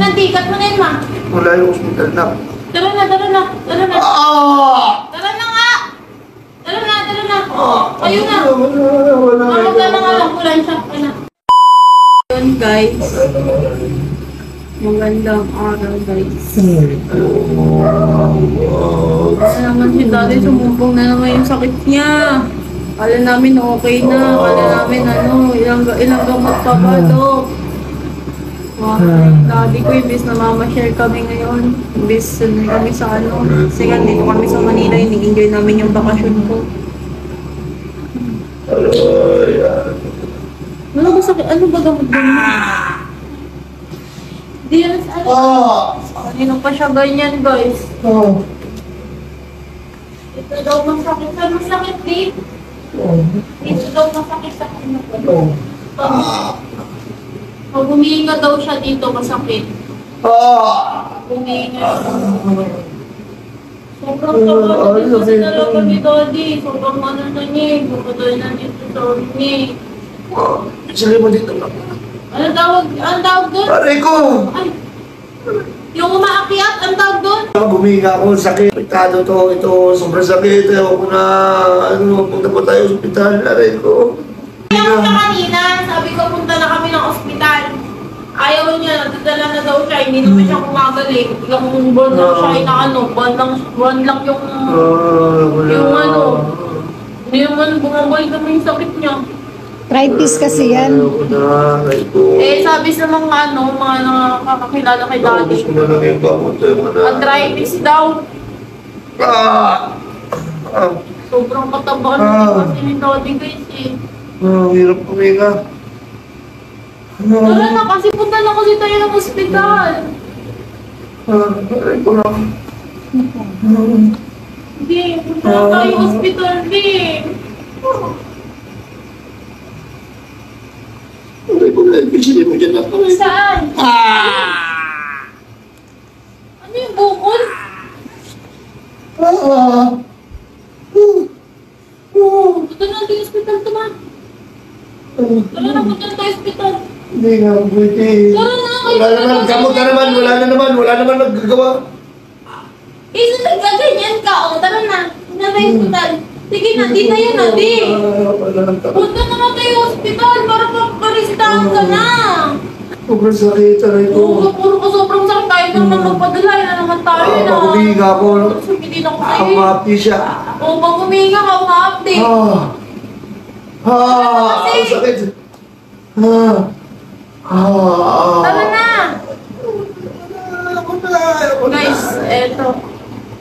na, tikat mo na yun, ma. Wala yung hospital na. Tara na, tara na, tara na. Tara na nga! Tara na, tara na. Ayun na. Mamagla na nga lang, ambulansya. Ayun na. Yun, guys. Magandang araw, guys. Kaya naman si daddy, sumumbong na naman yung sakit niya. Kala namin okay na. Kala namin ilang gamot pa ba, Dok? Daddy ko, imbis na mama-share kami ngayon. Imbis kami sa kasi dito kami sa Manila, ini-enjoy namin yung bakasyon ko. Ano ba sakit? Ano ba gamot din mo? Hindi yan sa kanino pa siya ganyan, guys? Ito daw masakit. Saan masakit, Dave? Dito daw masakit sa kanya. Pag humihinga daw siya dito, masakit. Humihinga. Sobrang tawa na kasi talaga ni Daddy. Sobrang ano na niya. Kapatay na dito sa niya. Sali mo dito lang. Ano tawag doon? Aray ko! Ay, yung umaakyat, ang tawag doon? Buminga ako, sakit. Pitado to, ito, sobrang sakit. Ayaw ko na, punta po tayo sa ospital. Aray ko. Ayaw niya kanina, sabi ko punta na kami ng ospital. Ayaw niya, natadala na daw siya, hindi naman siya kumagaling. Ilang buwan lang siya buwan lang yung hindi naman bumabalik naman yung sakit niya. Arthritis kasi yan. Sabi sa mga nakakakilala kay Daddy. Arthritis daw. Sobrang katabaan kasi ni Daddy, guys eh. Hirap puminga. Tara na, kasi punta na kasi tayo ng ospital. Aray ko lang. Hindi, punta na tayo ng ospital, Dave. Aray ko lang, pisili mo dyan ako. Saan? Ano yung bukol? Punta na tayo ng ospital, tama. Tara na, punta na tayo ng ospital. Hindi nga, pwede. Tara na, Wala naman, gamot na naman, wala naman nagagawa. Nagkaganyan ka, o. Tara na, punta na tayo ng ospital. Sige na, di tayo na, di. Punta na nga tayo ng ospital para parisitahan ka na. Sobrang sakit, aray ko. Sobrang sakit tayo na naman magpadala. Yan na naman tayo na. Pag umihinga ako, Hindi na ko sa'yo. umapti siya. O, pag umihinga ka, umapti. Ang sakit. Tara na. Guys, eto.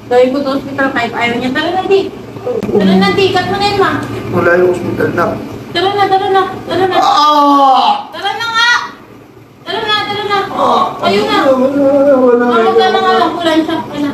Gawin ko sa hospital kahit ayaw niya. Tara na, di. Tara na, di. Cut mo na yun, ma. Wala yung hospital na. Tara na, tara na. Tara na. Tara na nga. Tara na, tara na. Ayun na. Mamagla na nga lang, ambulansya. Ayun na.